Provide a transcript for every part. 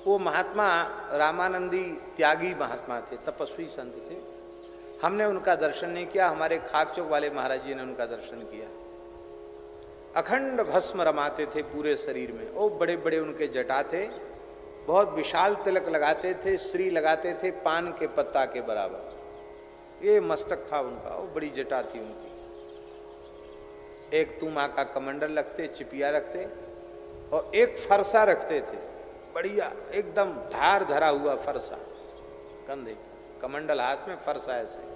वो महात्मा रामानंदी त्यागी महात्मा थे, तपस्वी संत थे। हमने उनका दर्शन नहीं किया, हमारे खाकचौक वाले महाराज जी ने उनका दर्शन किया। अखंड भस्म रमाते थे पूरे शरीर में, वो बड़े बड़े उनके जटा थे, बहुत विशाल तिलक लगाते थे, श्री लगाते थे पान के पत्ता के बराबर, ये मस्तक था उनका, वो बड़ी जटा थी उनकी। एक तुमा का कमंडल रखते, चिपिया रखते, और एक फरसा रखते थे, बढ़िया एकदम धार धरा हुआ फरसा, कंधे कमंडल हाथ में, फरसा ऐसे,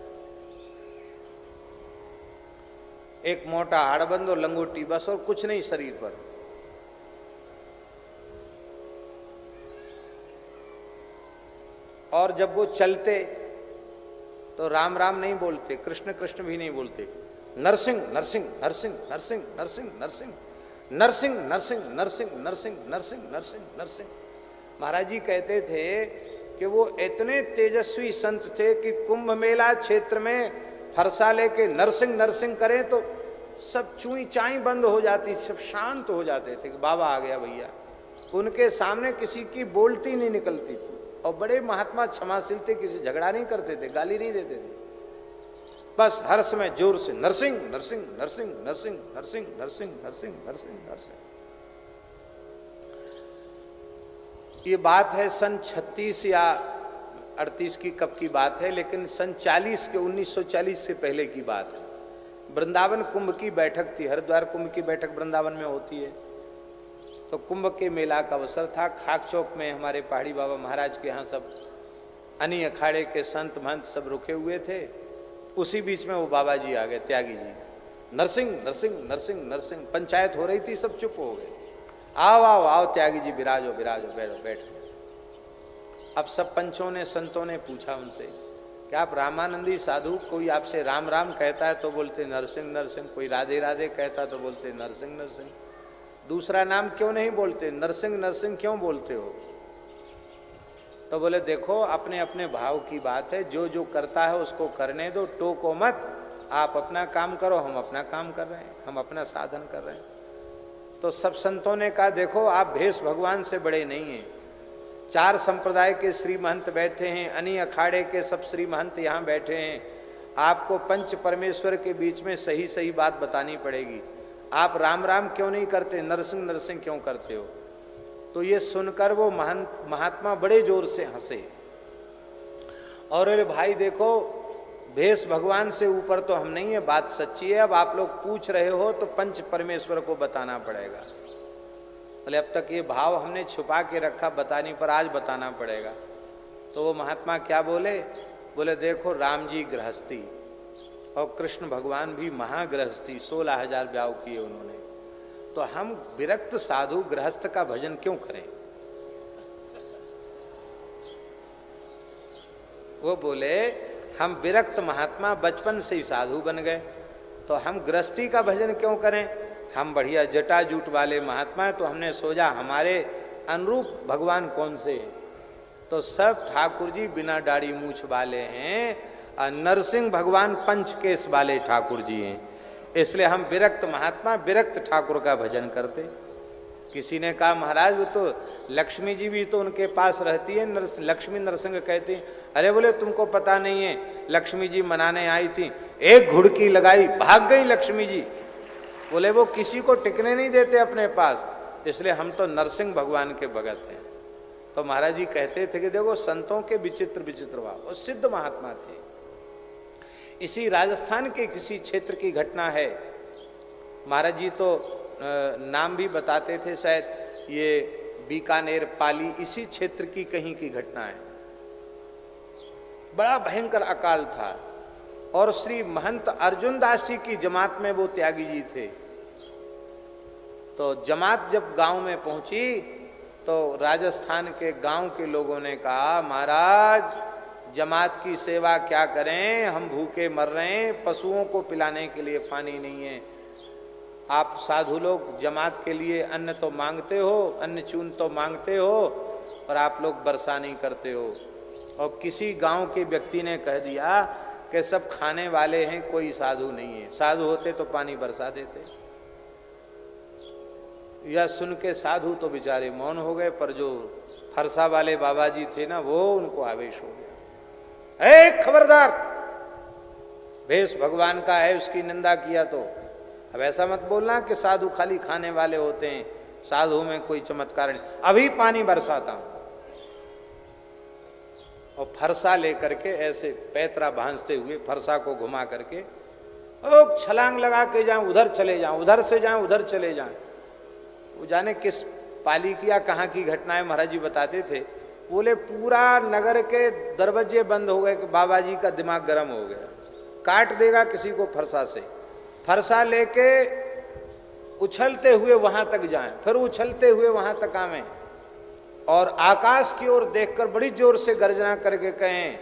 एक मोटा हाड़बंद और लंगोटी, बस और कुछ नहीं शरीर पर। और जब वो चलते तो राम राम नहीं बोलते, कृष्ण कृष्ण भी नहीं बोलते, नरसिंह नरसिंह नरसिंह नरसिंह नरसिंह नरसिंह नरसिंह नरसिंह नरसिंह नरसिंह नरसिंह नरसिंह नरसिंह। महाराज जी कहते थे कि वो इतने तेजस्वी संत थे कि कुंभ मेला क्षेत्र में फरसा लेके नरसिंह नरसिंह करें तो सब चुई चाई बंद हो जाती, सब शांत हो जाते थे कि बाबा आ गया भैया। उनके सामने किसी की बोलती नहीं निकलती थी, और बड़े महात्मा क्षमाशील थे, किसी झगड़ा नहीं करते थे, गाली नहीं देते थे, बस हर समय जोर से नरसिंह नरसिंह नरसिंह नरसिंह नरसिंह नरसिंह नरसिंह नरसिंह नरसिंह। ये बात है सन 36 या 38 की कब की बात है, लेकिन सन 40 के 1940 से पहले की बात है। वृंदावन कुंभ की बैठक थी, हरिद्वार कुंभ की बैठक वृंदावन में होती है, तो कुंभ के मेला का अवसर था। खाक चौक में हमारे पहाड़ी बाबा महाराज के यहाँ सब अनी अखाड़े के संत महंत सब रुके हुए थे। उसी बीच में वो बाबा जी आ गए, त्यागी जी, नरसिंह नरसिंह नरसिंह नरसिंह। पंचायत हो रही थी, सब चुप हो गए। आओ आओ आओ त्यागी जी, विराजो विराजो, बैठो बैठो। अब सब पंचों ने संतों ने पूछा उनसे कि आप रामानंदी साधु, कोई आपसे राम राम कहता है तो बोलते नरसिंह नरसिंह, कोई राधे राधे कहता तो बोलते नरसिंह नरसिंह, दूसरा नाम क्यों नहीं बोलते, नरसिंह नरसिंह क्यों बोलते हो? तो बोले देखो अपने अपने भाव की बात है, जो जो करता है उसको करने दो, टोको मत, आप अपना काम करो, हम अपना काम कर रहे हैं, हम अपना साधन कर रहे हैं। तो सब संतों ने कहा देखो आप भेष भगवान से बड़े नहीं हैं, 4 संप्रदाय के श्री महंत बैठे हैं, अनी अखाड़े के सब श्री महंत यहाँ बैठे हैं, आपको पंच परमेश्वर के बीच में सही सही बात बतानी पड़ेगी। आप राम राम क्यों नहीं करते, नरसिंह नरसिंह क्यों करते हो? तो ये सुनकर वो महात्मा बड़े जोर से हंसे और अरे भाई देखो भेष भगवान से ऊपर तो हम नहीं है, बात सच्ची है, अब आप लोग पूछ रहे हो तो पंच परमेश्वर को बताना पड़ेगा। बोले अब तक ये भाव हमने छुपा के रखा, बताने पर आज बताना पड़ेगा। तो वो महात्मा क्या बोले? बोले देखो राम जी गृहस्थी और कृष्ण भगवान भी महागृहस्थी, 16,000 ब्याह किए उन्होंने, तो हम विरक्त साधु गृहस्थ का भजन क्यों करें? वो बोले हम विरक्त महात्मा बचपन से ही साधु बन गए, तो हम गृहस्थी का भजन क्यों करें? हम बढ़िया जटा जूट वाले महात्मा हैं, तो हमने सोचा हमारे अनुरूप भगवान कौन से हैं? तो सब ठाकुर जी बिना दाढ़ी मूछ वाले हैं, और नरसिंह भगवान पंचकेश वाले ठाकुर जी हैं, इसलिए हम विरक्त महात्मा विरक्त ठाकुर का भजन करते। किसी ने कहा महाराज वो तो लक्ष्मी जी भी तो उनके पास रहती है, लक्ष्मी नरसिंह कहती। अरे बोले तुमको पता नहीं है, लक्ष्मी जी मनाने आई थी, एक घुड़की लगाई भाग गई लक्ष्मी जी। बोले वो किसी को टिकने नहीं देते अपने पास, इसलिए हम तो नरसिंह भगवान के भगत हैं। तो महाराज जी कहते थे कि देखो संतों के विचित्र विचित्र भाव, वो सिद्ध महात्मा थे। इसी राजस्थान के किसी क्षेत्र की घटना है, महाराज जी तो नाम भी बताते थे, शायद ये बीकानेर पाली इसी क्षेत्र की कहीं की घटना है। बड़ा भयंकर अकाल था और श्री महंत अर्जुन दास जी की जमात में वो त्यागी जी थे। तो जमात जब गांव में पहुंची तो राजस्थान के गांव के लोगों ने कहा महाराज जमात की सेवा क्या करें, हम भूखे मर रहे हैं, पशुओं को पिलाने के लिए पानी नहीं है, आप साधु लोग जमात के लिए अन्न तो मांगते हो, अन्न चून तो मांगते हो, और आप लोग वर्षा नहीं करते हो। और किसी गांव के व्यक्ति ने कह दिया कि सब खाने वाले हैं, कोई साधु नहीं है, साधु होते तो पानी बरसा देते। यह सुन के साधु तो बेचारे मौन हो गए, पर जो फरसा वाले बाबा जी थे ना, वो उनको आवेश हो गया। ए खबरदार, भेष भगवान का है, उसकी निंदा किया तो अब ऐसा मत बोलना कि साधु खाली खाने वाले होते हैं, साधु में कोई चमत्कार नहीं। अभी पानी बरसाता हूं। और फरसा लेकर के ऐसे पैतरा भांजते हुए फरसा को घुमा करके ओ छलांग लगा के जाऊं, उधर चले जाऊं, उधर से जाऊं, उधर चले जाएं। वो जाने किस पाली की या कहाँ की घटनाएं महाराज जी बताते थे। बोले पूरा नगर के दरवाजे बंद हो गए कि बाबा जी का दिमाग गर्म हो गया, काट देगा किसी को फरसा से। फरसा लेके उछलते हुए वहां तक जाएं, फिर उछलते हुए वहां तक आवें और आकाश की ओर देखकर बड़ी जोर से गर्जना करके कहें,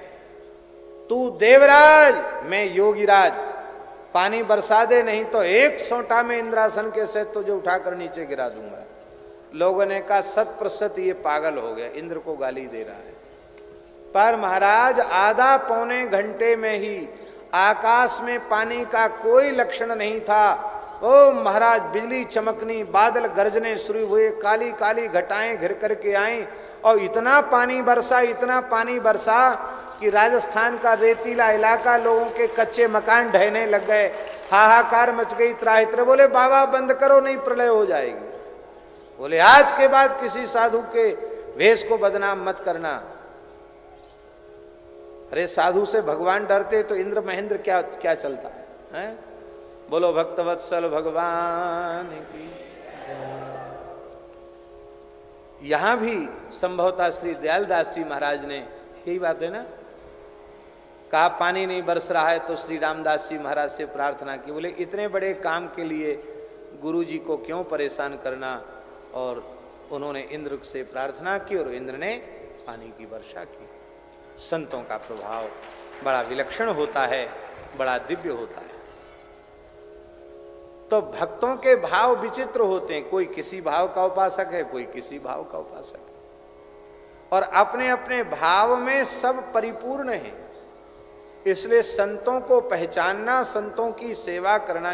तू देवराज, मैं योगीराज, पानी बरसा दे, नहीं तो एक सोटा में इंद्रासन के से तुझे उठाकर नीचे गिरा दूंगा। लोगों ने कहा 100% ये पागल हो गया, इंद्र को गाली दे रहा है। पर महाराज आधा पौने घंटे में ही आकाश में पानी का कोई लक्षण नहीं था। ओ महाराज, बिजली चमकनी, बादल गरजने शुरू हुए, काली काली घटाएं घिर करके आई और इतना पानी बरसा, इतना पानी बरसा कि राजस्थान का रेतीला इलाका, लोगों के कच्चे मकान ढहने लग गए, हाहाकार मच गई, त्राहित्र। बोले बाबा बंद करो, नहीं प्रलय हो जाएगी। बोले आज के बाद किसी साधु के वेश को बदनाम मत करना। अरे साधु से भगवान डरते तो इंद्र महेंद्र क्या क्या चलता है? बोलो भक्तवत्सल भगवान की। यहां भी संभवतः श्री दयालदास जी महाराज ने यही बात है ना, कहा पानी नहीं बरस रहा है तो श्री रामदास जी महाराज से प्रार्थना की। बोले इतने बड़े काम के लिए गुरु जी को क्यों परेशान करना। और उन्होंने इंद्र से प्रार्थना की और इंद्र ने पानी की वर्षा की। संतों का प्रभाव बड़ा विलक्षण होता है, बड़ा दिव्य होता है। तो भक्तों के भाव विचित्र होते हैं, कोई किसी भाव का उपासक है, कोई किसी भाव का उपासक है, और अपने अपने भाव में सब परिपूर्ण है। इसलिए संतों को पहचानना, संतों की सेवा करना